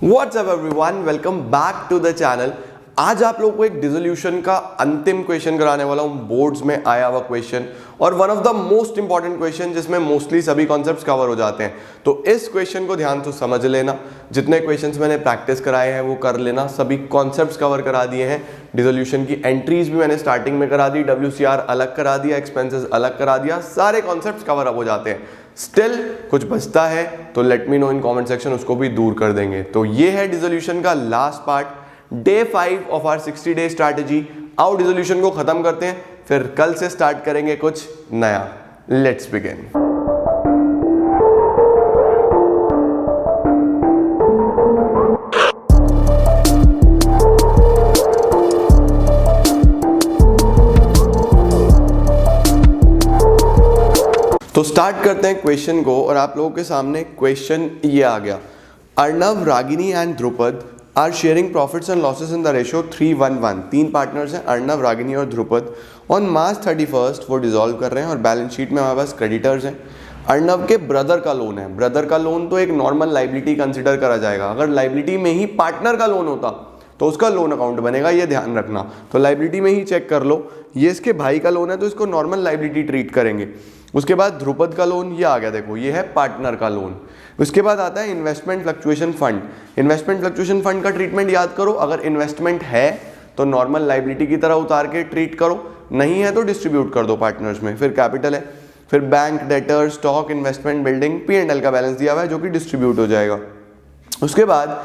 WhatsApp everyone, welcome back to the channel. आज आप लोगों को एक डिसोल्यूशन का अंतिम क्वेश्चन कराने वाला हूं, बोर्ड्स में आया हुआ क्वेश्चन और one of the most important question जिसमें मोस्टली सभी कॉन्सेप्ट्स कवर हो जाते हैं। तो इस क्वेश्चन को ध्यान से समझ लेना। जितने क्वेश्चंस मैंने प्रैक्टिस कराए हैं वो कर लेना, सभी कॉन्सेप्ट्स कवर करा दिए हैं। डिसोल्यूशन की एंट्रीज भी मैंने स्टार्टिंग में करा दी, WCR अलग करा दिया, एक्सपेंसेस अलग करा दिया, सारे कॉन्सेप्ट्स कवर अप हो जाते हैं। स्टिल कुछ बचता है तो let me know in comment section, उसको भी दूर कर देंगे। तो ये है डिसोल्यूशन का last part, day 5 of our 60 day strategy. आओ डिसोल्यूशन को खत्म करते हैं, फिर कल से स्टार्ट करेंगे कुछ नया। Let's begin. तो स्टार्ट करते हैं क्वेश्चन को और आप लोगों के सामने क्वेश्चन ये आ गया। Arnav, Ragini and Dhrupad are sharing profits and losses in the ratio 3:1:1। तीन पार्टनर्स हैं, अर्णव, रागिनी और ध्रुपद। ऑन मार्च 31 वो डिसॉल्व कर रहे हैं और बैलेंस शीट में हमारे पास क्रेडिटर्स हैं। अर्णव के ब्रदर का लोन है। ब्रदर का लोन तो एक नॉर्मल लाइबिलिटी कंसिडर करा जाएगा। अगर लाइबिलिटी में ही पार्टनर का लोन होता तो उसका लोन अकाउंट बनेगा, ये ध्यान रखना। तो लाइबिलिटी में ही चेक कर लो। ये इसके भाई का लोन है तो इसको नॉर्मल लाइबिलिटी ट्रीट करेंगे। उसके बाद ध्रुपद का लोन ये आ गया, देखो ये है पार्टनर का लोन। उसके बाद आता है investment fluctuation fund. Investment fluctuation fund का ट्रीटमेंट याद करो। अगर इन्वेस्टमेंट है तो नॉर्मल लाइबिलिटी की तरह उतार के ट्रीट करो, नहीं है तो डिस्ट्रीब्यूट कर दो पार्टनर्स में। फिर कैपिटल है, फिर bank, debtor, stock, investment, building, P&L का बैलेंस दिया हुआ है जो कि डिस्ट्रीब्यूट हो जाएगा। उसके बाद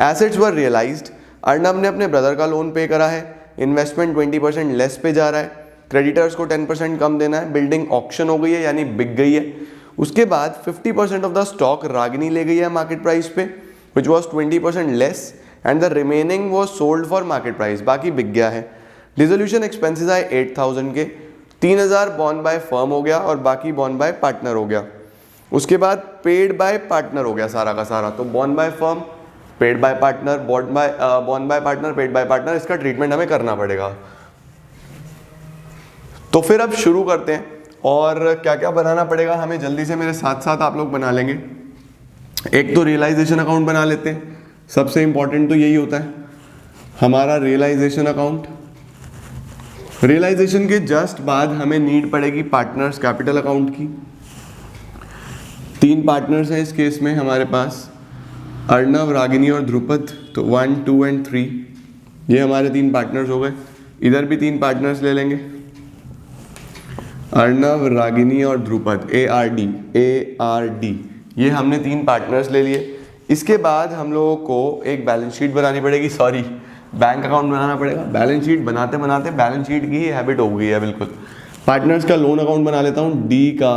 एसेट्स वर रियलाइज्ड। अर्णव ने अपने ब्रदर का लोन पे करा है, इन्वेस्टमेंट 20% लेस पे जा रहा है, क्रेडिटर्स को 10% कम देना है, बिल्डिंग ऑक्शन हो गई है यानी बिक गई है। उसके बाद 50% ऑफ द स्टॉक रागिनी ले गई है मार्केट प्राइस पे, which was 20% less and the remaining was sold for market price, बाकी बिक गया है। डिसोल्यूशन एक्सपेंसेस आए 8000 के, 3000 बॉन्ड बाय फर्म हो गया और बाकी बॉन्ड बाय पार्टनर हो गया। उसके बाद पेड बाय पार्टनर हो गया सारा का सारा। तो bond by firm, paid by partner, bond by partner, paid by partner, इसका ट्रीटमेंट हमें करना पड़ेगा। तो फिर अब शुरू करते हैं और क्या क्या बनाना पड़ेगा हमें, जल्दी से मेरे साथ साथ आप लोग बना लेंगे। एक तो रियलाइजेशन अकाउंट बना लेते हैं, सबसे इंपॉर्टेंट तो यही होता है हमारा रियलाइजेशन अकाउंट। रियलाइजेशन के जस्ट बाद हमें नीड पड़ेगी पार्टनर्स कैपिटल अकाउंट की। तीन पार्टनर्स हैं इस केस में हमारे पास, अर्णव, रागिनी और ध्रुपद। तो 1, 2 एंड 3 ये हमारे तीन पार्टनर्स हो गए। इधर भी तीन पार्टनर्स ले लेंगे, अर्णव, रागिनी और ध्रुपद, ARD ये हमने तीन पार्टनर्स ले लिए। इसके बाद हम लोगों को एक बैलेंस शीट बनानी पड़ेगी, सॉरी बैंक अकाउंट बनाना पड़ेगा। बैलेंस शीट बनाते बनाते बैलेंस शीट की ही हैबिट हो गई है बिल्कुल। पार्टनर्स का लोन अकाउंट बना लेता हूँ, D का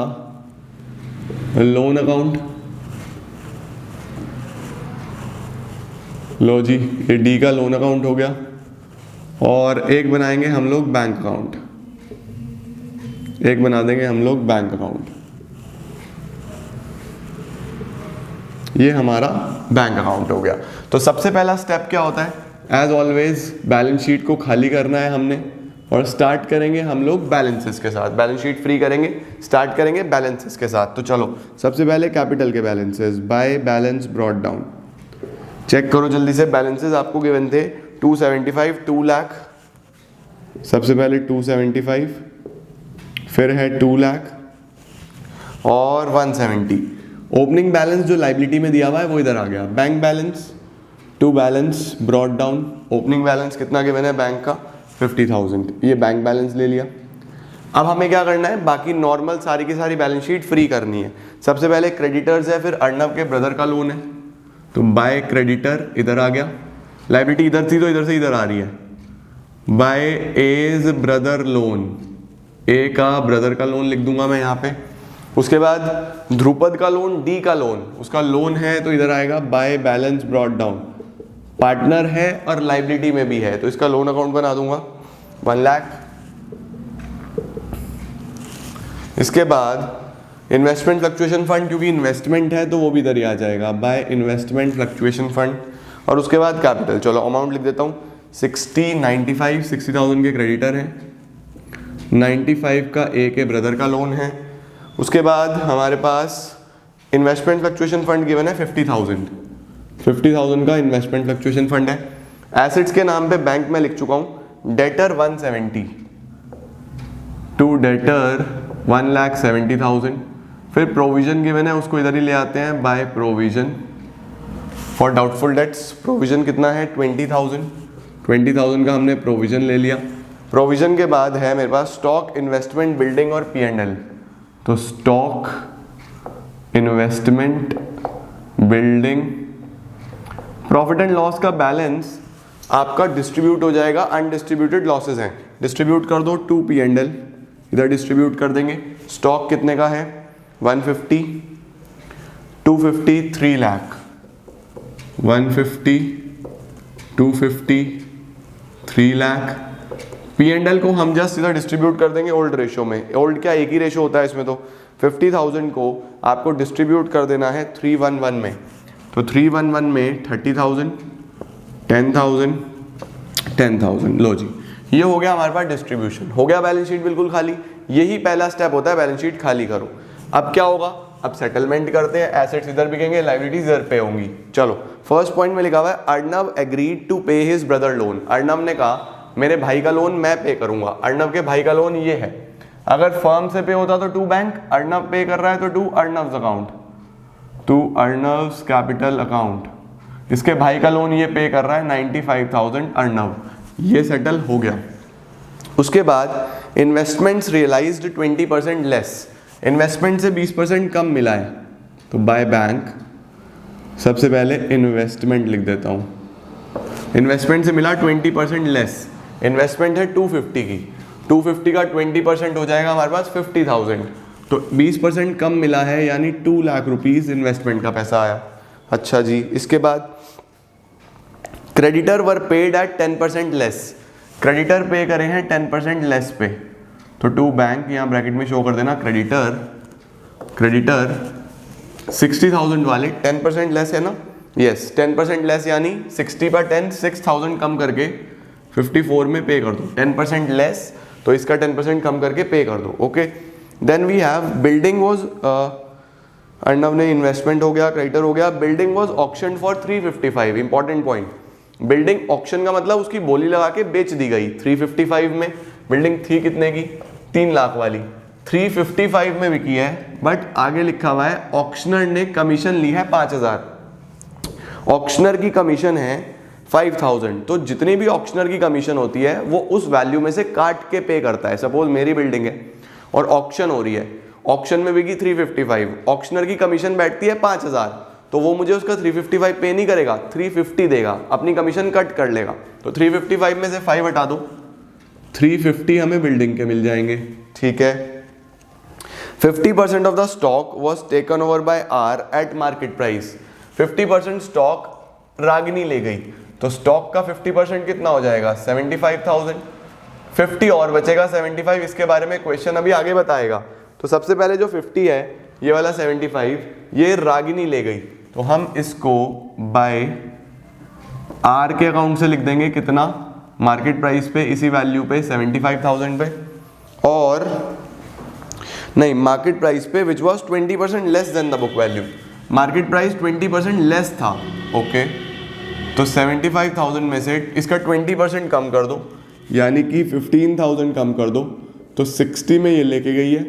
लोन अकाउंट। लो जी, ये D का लोन अकाउंट हो गया। और एक बनाएंगे हम लोग बैंक अकाउंट, एक बना देंगे हम लोग बैंक अकाउंट। ये हमारा बैंक अकाउंट हो गया। तो सबसे पहला स्टेप क्या होता है, एज ऑलवेज बैलेंस शीट को खाली करना है हमने और स्टार्ट करेंगे हम लोग बैलेंसेस के साथ। बैलेंस शीट फ्री करेंगे, स्टार्ट करेंगे बैलेंसेस के साथ। तो चलो सबसे पहले कैपिटल के balances, by balance brought down. Check करो जल्दी से, बैलेंसेस आपको गिवन थे 275, 2 लाख। सबसे पहले 275, फिर है 2 लाख और 170। ओपनिंग बैलेंस जो लाइबिलिटी में दिया हुआ है वो इधर आ गया। Bank balance, to balance brought down. Opening balance कितना गिवन है बैंक का, 50,000। ये बैंक बैलेंस ले लिया। अब हमें क्या करना है, बाकी नॉर्मल सारी की सारी बैलेंस शीट फ्री करनी है। सबसे पहले क्रेडिटर्स है, फिर अर्णव के ब्रदर का लोन है तो बाय क्रेडिटर इधर आ गया। लाइबिलिटी इधर थी तो इधर से इधर आ रही है। बाय एज ब्रदर लोन, ए का ब्रदर का लोन लिख दूंगा मैं यहाँ पे। उसके बाद ध्रुपद का लोन, D का लोन, उसका लोन है तो इधर आएगा bye balance brought down. Partner है और लाइबिलिटी में भी है तो इसका लोन अकाउंट बना दूंगा 1 लाख। इसके बाद इन्वेस्टमेंट फ्लक्चुएशन फंड, क्योंकि इन्वेस्टमेंट है तो वो भी इधर ही आ जाएगा बाय इन्वेस्टमेंट फ्लक्चुएशन फंड। और उसके बाद कैपिटल, चलो अमाउंट लिख देता हूँ 60, 95, 60,000 के क्रेडिटर हैं, 95 का A के ब्रदर का लोन है। उसके बाद हमारे पास इन्वेस्टमेंट फ्लक्चुएशन फंड गिवन है 50,000। 50,000 का इन्वेस्टमेंट फ्लक्चुएशन फंड है। एसेट्स के नाम पे बैंक में लिख चुका हूं डेटर 170 टू डेटर 1,70,000। फिर प्रोविजन गिवन है उसको इधर ही ले आते हैं by provision for doubtful debts. Provision कितना है 20,000 का हमने प्रोविजन ले लिया। प्रोविजन के बाद है मेरे पास स्टॉक, इन्वेस्टमेंट, बिल्डिंग और P&L। तो stock, investment, building, profit and loss का बैलेंस आपका डिस्ट्रीब्यूट हो जाएगा। अनडिस्ट्रीब्यूटेड लॉसेस हैं, डिस्ट्रीब्यूट कर दो टू P&L, इधर डिस्ट्रीब्यूट कर देंगे। स्टॉक कितने का है 150, 250, 3 लाख, 150, 250, 3 लाख। P&L को हम जस्ट इधर डिस्ट्रीब्यूट कर देंगे ओल्ड रेशो में। ओल्ड क्या एक ही रेशो होता है इसमें, तो 50,000 को आपको डिस्ट्रीब्यूट कर देना है 311 में। तो 311 में 30,000, 10,000, 10,000। लो जी, ये हो गया हमारे पास डिस्ट्रीब्यूशन। हो गया बैलेंस शीट बिल्कुल खाली। यही पहला स्टेप होता है, बैलेंस शीट खाली करो। अब क्या होगा, अब सेटलमेंट करते हैं। एसेट्स इधर बिकेंगे, लायबिलिटीज इधर पे होंगी। चलो, फर्स्ट पॉइंट में लिखा हुआ है अर्नव एग्रीड टू पे हिज ब्रदर लोन। अर्नव ने कहा मेरे भाई का लोन मैं पे करूंगा। अर्नव के भाई का लोन ये है। अगर फर्म से पे होता तो टू बैंक, अर्नव पे कर रहा है तो to Arnav's account, to Arnav's capital account. इसके भाई का लोन ये पे कर रहा है 95,000 अर्नव। ये सेटल हो गया। उसके बाद इन्वेस्टमेंट्स रियलाइज्ड 20% लेस। इन्वेस्टमेंट से 20% कम मिला है, तो बाय बैंक सबसे पहले इन्वेस्टमेंट लिख देता हूँ। इन्वेस्टमेंट से मिला 20% लेस। इन्वेस्टमेंट है 250 की, 250 का 20% हो जाएगा हमारे पास 50,000। तो 20% कम मिला है, यानी 2 लाख रुपीज इन्वेस्टमेंट का पैसा आया। अच्छा जी, इसके बाद creditor were paid at 10% less. Creditor pay करे हैं 10% लेस पे, तो टू बैंक यहाँ ब्रैकेट में शो कर देना क्रेडिटर 60,000 वाले 10% लेस है ना। यस, 10% लेस यानी 60 पर 10, 6,000 कम करके 54 में पे कर दो। 10% लेस, तो इसका 10% कम करके पे कर दो। Okay, then we have building was, Arnav ने इन्वेस्टमेंट हो गया, क्रेडिटर हो गया। Building was auction for 355। Important point, building auction का मतलब उसकी बोली लगा के बेच दी गई 355 में। बिल्डिंग थी कितने की, 3 लाख वाली, 355 में बिकी है। बट आगे लिखा हुआ है ऑक्शनर ने कमीशन ली है 5,000। ऑक्शनर की कमीशन है 5,000। तो जितनी भी ऑक्शनर की कमीशन होती है वो उस वैल्यू में से काट के पे करता है। सपोज मेरी बिल्डिंग है और ऑक्शन हो रही है, ऑक्शन में बिकी 355, ऑक्शनर की कमीशन बैठती है 5,000, तो वो मुझे उसका 355 पे नहीं करेगा, 350 देगा, अपनी कमीशन कट कर लेगा। तो 355 में से 5 हटा दो, 350 हमें बिल्डिंग के मिल जाएंगे। ठीक है, 50% of the stock was taken over by R at market price. 50% stock Ragini ले गई, तो स्टॉक का 50% कितना हो जाएगा 75,000। 50 और बचेगा 75, इसके बारे में क्वेश्चन अभी आगे बताएगा। तो सबसे पहले जो 50 है, ये वाला 75, ये रागिनी ले गई, तो हम इसको बाय आर के अकाउंट से लिख देंगे कितना, मार्केट प्राइस पे, इसी वैल्यू पे 75,000 पे, और नहीं मार्केट प्राइस पे which was 20% less than the book value. Market price 20% less था। ओके, तो 75,000 में से इसका 20% कम कर दो, यानी कि 15,000 कम कर दो, तो 60 में ये लेके गई है।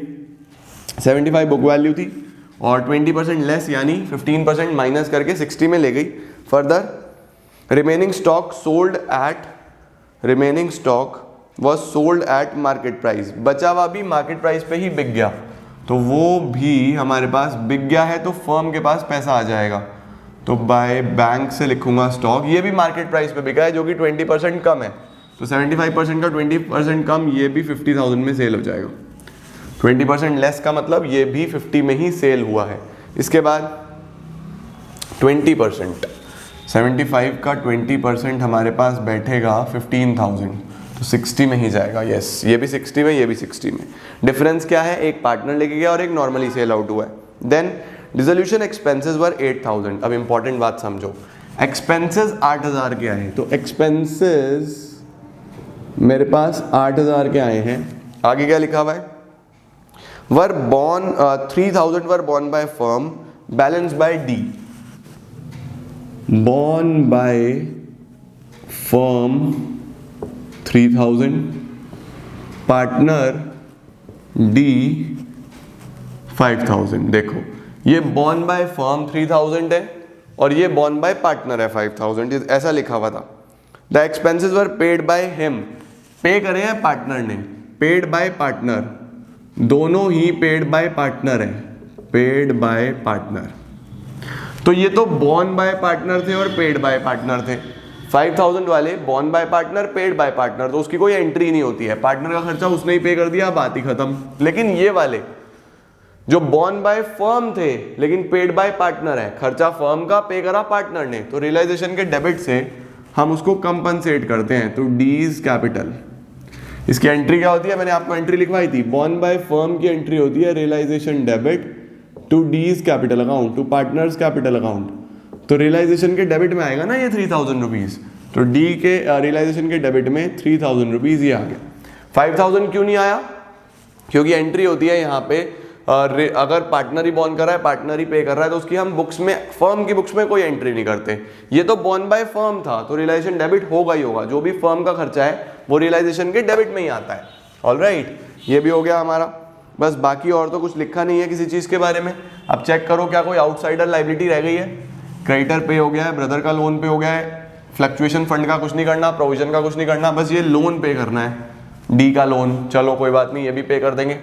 75 बुक वैल्यू थी और 20% लेस यानी 15% माइनस करके 60 में ले गई। Further remaining stock was sold at market price. बचा हुआ भी मार्केट प्राइस पे ही बिक गया, तो वो भी हमारे पास बिक गया है, तो फर्म के पास पैसा आ जाएगा। तो बाय बैंक से लिखूंगा स्टॉक, ये भी मार्केट प्राइस पे बिका है जो कि 20% कम है, तो 75% का 20% कम, ये भी 50,000 में सेल हो जाएगा। 20% लेस का मतलब ये भी 50 में ही सेल हुआ है। इसके बाद 20%, 75 का 20% हमारे पास बैठेगा 15,000, तो 60 में ही जाएगा। यस, ये भी 60 में, ये भी 60 में। डिफरेंस क्या है, एक पार्टनर लेके गया और एक नॉर्मली सेल आउट हुआ है। देन डिसोल्यूशन एक्सपेंसेस वर 8,000। अब इंपॉर्टेंट बात समझो, एक्सपेंसेस 8,000 के आए, तो एक्सपेंसेस मेरे पास 8,000 के आए हैं। आगे क्या लिखा हुआ है, were born 3,000 were born by firm, balance bye D. Born by firm 3000, partner D 5000। देखो ये बॉर्न बाय फर्म 3000 है और ये बॉर्न बाय पार्टनर है 5000, ऐसा लिखा हुआ था। The expenses were paid by him, पे करे हैं पार्टनर ने, पेड बाय पार्टनर, दोनों ही पेड बाय पार्टनर है, पेड बाय पार्टनर। तो ये तो बॉर्न बाय पार्टनर थे और पेड बाय पार्टनर थे। 5000 वाले born bye partner, paid by partner, तो उसकी कोई एंट्री नहीं होती है, पार्टनर का खर्चा उसने ही पे कर दिया, बात ही खत्म। लेकिन ये वाले जो बॉर्न बाय फर्म थे लेकिन पेड बाय पार्टनर है, खर्चा फर्म का, पे करा पार्टनर ने, तो रियलाइजेशन के डेबिट से हम उसको कंपनसेट करते हैं। तो डीज कैपिटल, इसकी एंट्री क्या होती है, मैंने आपको एंट्री लिखवाई थी, बॉर्न बाय फर्म की एंट्री होती है realisation debit to D's capital account, to partners capital account. तो रियलाइजेशन के डेबिट में आएगा ना ये 3000 रुपीज, तो डी के रियलाइजेशन के डेबिट में 3000 रुपीज ये आ गया। 5000 क्यों नहीं आया, क्योंकि एंट्री होती है यहाँ पे अगर पार्टनर ही बॉर्न कर रहा है, पार्टनर ही पे कर रहा है, तो उसकी हम बुक्स में, फर्म की बुक्स में कोई एंट्री नहीं करते। ये तो बॉर्न बाय फर्म था तो रियलाइजेशन डेबिट होगा ही होगा, जो भी फर्म का खर्चा है वो रियलाइजेशन के डेबिट में ही आता है। ऑलराइट, ये भी हो गया हमारा। बस बाकी और तो कुछ लिखा नहीं है किसी चीज़ के बारे में। अब चेक करो क्या कोई आउटसाइडर लायबिलिटी रह गई है। क्रेडिटर पे हो गया है, ब्रदर का लोन पे हो गया है, फ्लक्चुएशन फंड का कुछ नहीं करना, प्रोविजन का कुछ नहीं करना, बस ये लोन पे करना है, डी का लोन। चलो कोई बात नहीं, ये भी पे कर देंगे।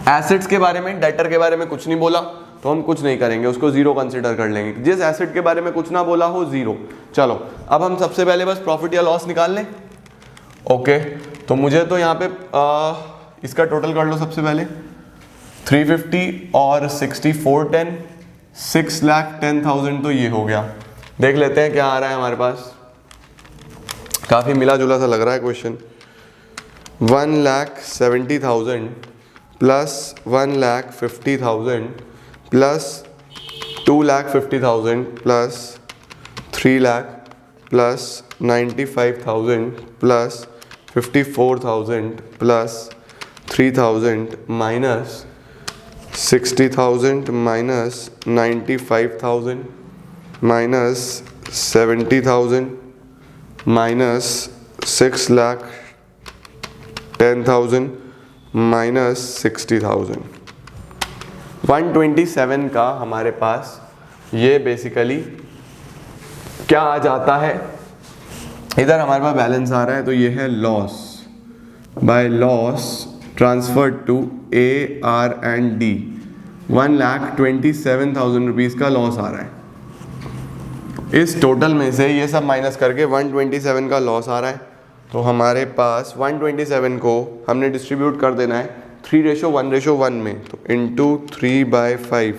एसेट्स के बारे में, डेटर के बारे में कुछ नहीं बोला तो हम कुछ नहीं करेंगे, उसको जीरो कंसिडर कर लेंगे। जिस एसेट के बारे में कुछ ना बोला हो, जीरो। चलो अब हम सबसे पहले बस प्रॉफिट या लॉस निकाल लें। ओके, तो मुझे तो यहाँ पे इसका टोटल कर लो सबसे पहले, 350 और 6410, 6,10,000, तो ये हो गया। देख लेते हैं क्या आ रहा है हमारे पास। काफ़ी मिला जुला सा लग रहा है question. 1,70,000 plus 1,50,000 plus 2,50,000 plus 3,00,000 plus 95,000 plus 54,000 plus 3,000 minus 60,000 minus 95,000 minus 70,000 minus 6,10,000 minus 60,000। 127 का हमारे पास ये बेसिकली क्या आ जाता है, इधर हमारे पास बैलेंस आ रहा है, तो ये है loss by loss transfer to A R and D. 1,27,000 rupees का लॉस आ रहा है। इस टोटल में से ये सब माइनस करके 127 का लॉस आ रहा है। तो हमारे पास 127 को हमने डिस्ट्रीब्यूट कर देना है 3:1:1 में, तो इंटू 3/5,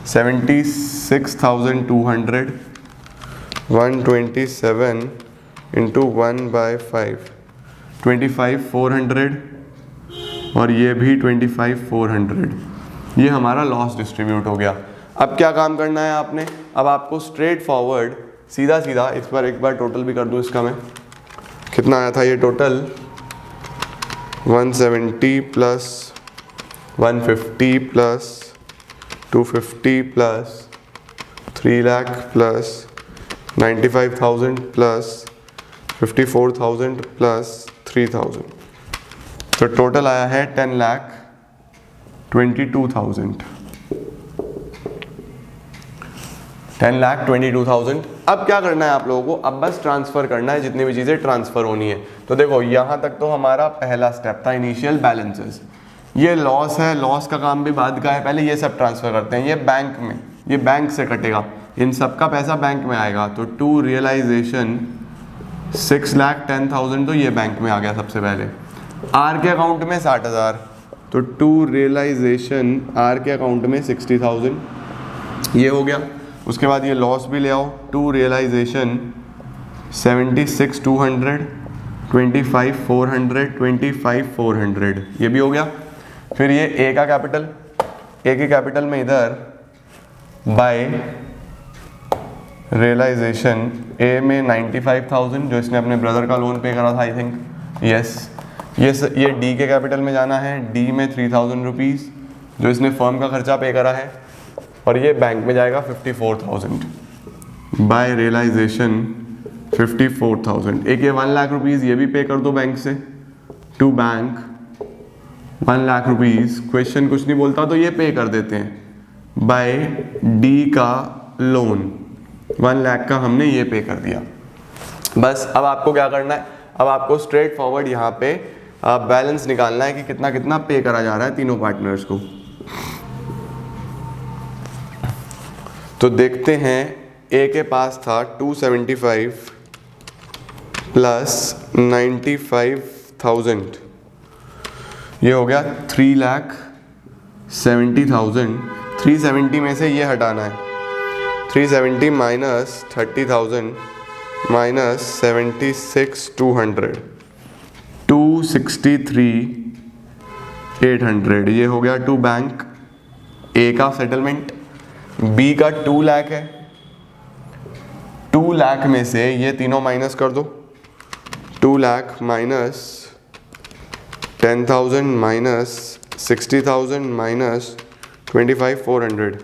76,200, 127 इंटू 1/5, 25,400 और ये भी 25,400। ये हमारा लॉस डिस्ट्रीब्यूट हो गया। अब क्या काम करना है आपने, अब आपको स्ट्रेट फॉरवर्ड सीधा सीधा इस पर एक बार टोटल भी कर दूं इसका मैं, कितना आया था ये total, 170 plus 150 plus 250 plus 3,00,000 plus 95,000 plus 54,000 plus 3,000, तो टोटल आया है 10,22,000। 10,22,000। अब क्या करना है आप लोगों को, अब बस ट्रांसफ़र करना है जितनी भी चीज़ें ट्रांसफ़र होनी है। तो देखो यहाँ तक तो हमारा पहला स्टेप था इनिशियल बैलेंसेस। ये लॉस है, लॉस का काम भी बाद का है, पहले ये सब ट्रांसफ़र करते हैं। ये बैंक में, ये बैंक से कटेगा, इन सब का पैसा बैंक में आएगा। तो टू रियलाइजेशन 6,10,000, तो ये बैंक में आ गया सबसे पहले। आर के अकाउंट में 60,000, तो टू रियलाइजेशन आर के अकाउंट में 60,000, ये हो गया। उसके बाद ये लॉस भी ले आओ, टू रियलाइजेशन 76,200, 25,400, 25,400, ये भी हो गया। फिर ये ए का कैपिटल, ए के कैपिटल में इधर बाय रियलाइजेशन ए में 95,000 जो इसने अपने ब्रदर का लोन पे करा था, आई थिंक, यस। ये डी के कैपिटल में जाना है, डी में 3,000 रुपीज़ जो इसने फर्म का खर्चा पे करा है, और ये बैंक में जाएगा 54,000। By realisation 54,000। एक ये 1 लाख रुपीज़ ये भी पे कर दो बैंक से, to bank 1 lakh rupees, question कुछ नहीं बोलता तो ये पे कर देते हैं बाय डी का लोन, 1 लाख का हमने ये पे कर दिया। बस अब आपको क्या करना है, अब आपको स्ट्रेट फॉरवर्ड यहाँ पे बैलेंस निकालना है कि कितना कितना पे करा जा रहा है तीनों पार्टनर्स को। तो देखते हैं, ए के पास था 275 प्लस 95,000, ये हो गया 3,70,000। 370 में से ये हटाना है, 370 माइनस 30,000 माइनस 76,200, 263,800, ये हो गया टू बैंक। ए का सेटलमेंट, बी का 2 लाख है, 2 लाख में से ये तीनों माइनस कर दो, 2 लाख माइनस 10,000 माइनस 60,000 माइनस 25,400,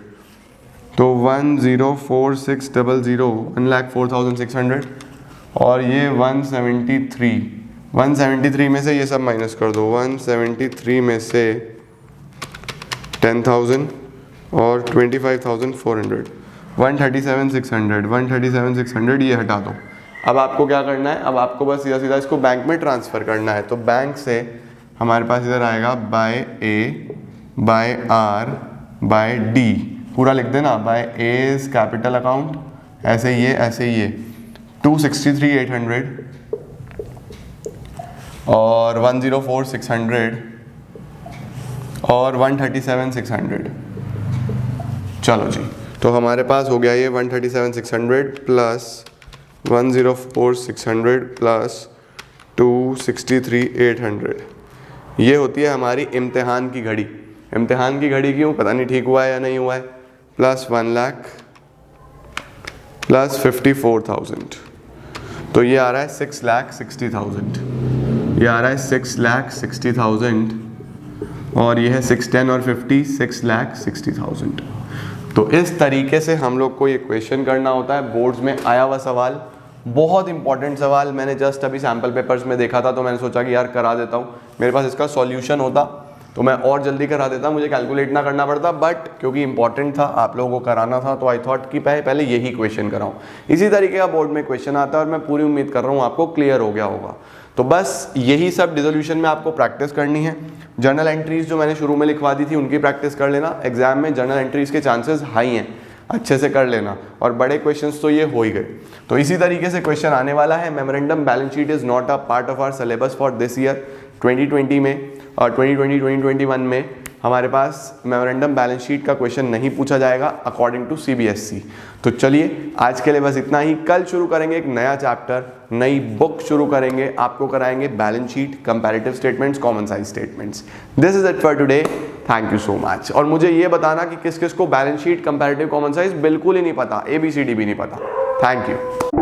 तो 1,046,000, 1,04,600, और ये 173 में से ये सब माइनस कर दो, 173 में से 10,000 और 25,400, 137,600 ये हटा दो। अब आपको क्या करना है, अब आपको बस सीधा सीधा इसको बैंक में ट्रांसफ़र करना है। तो बैंक से हमारे पास इधर आएगा by A by R by D, पूरा लिख देना, बाय एज कैपिटल अकाउंट, ऐसे ये 263,800 और 104,600 और 137,600। चलो जी, तो हमारे पास हो गया ये 137,600 प्लस 104,600 प्लस 263,800, ये होती है हमारी इम्तिहान की घड़ी। इम्तिहान की घड़ी क्यों, पता नहीं ठीक हुआ है या नहीं हुआ है। प्लस 1 लाख प्लस 54,000, तो ये आ रहा है 6,60,000, ये आ रहा है 6,60,000, और ये है 610 और 50, 6,60,000। तो इस तरीके से हम लोग को ये क्वेश्चन करना होता है। बोर्ड्स में आया हुआ सवाल, बहुत इंपॉर्टेंट सवाल, मैंने जस्ट अभी सैम्पल पेपर्स में देखा था तो मैंने सोचा कि यार करा देता हूँ, मेरे पास इसका सॉल्यूशन होता तो मैं और जल्दी करा देता, मुझे कैलकुलेट ना करना पड़ता, बट क्योंकि इंपॉर्टेंट था, आप लोगों को कराना था, तो आई थॉट कि पहले यही क्वेश्चन कराऊँ। इसी तरीके का बोर्ड में क्वेश्चन आता है और मैं पूरी उम्मीद कर रहा हूँ आपको क्लियर हो गया होगा। तो बस यही सब डिसोल्यूशन में आपको प्रैक्टिस करनी है। जर्नल एंट्रीज जो मैंने शुरू में लिखवा दी थी उनकी प्रैक्टिस कर लेना, एग्जाम में जर्नल एंट्रीज के चांसेस हाई हैं, अच्छे से कर लेना, और बड़े क्वेश्चंस तो ये हो ही गए। तो इसी तरीके से क्वेश्चन आने वाला है। Memorandum balance sheet is not a part of our syllabus for this year 2020 में, और 2020-2021 में हमारे पास मेमोरेंडम बैलेंस शीट का क्वेश्चन नहीं पूछा जाएगा अकॉर्डिंग टू CBSE। तो चलिए आज के लिए बस इतना ही। कल शुरू करेंगे एक नया चैप्टर, नई बुक शुरू करेंगे, आपको कराएंगे balance sheet, comparative statements, common size statements. This is it for today, thank you so much. और मुझे ये बताना कि किस किस को balance sheet, comparative, common size बिल्कुल ही नहीं पता, ABCD भी नहीं पता। Thank you.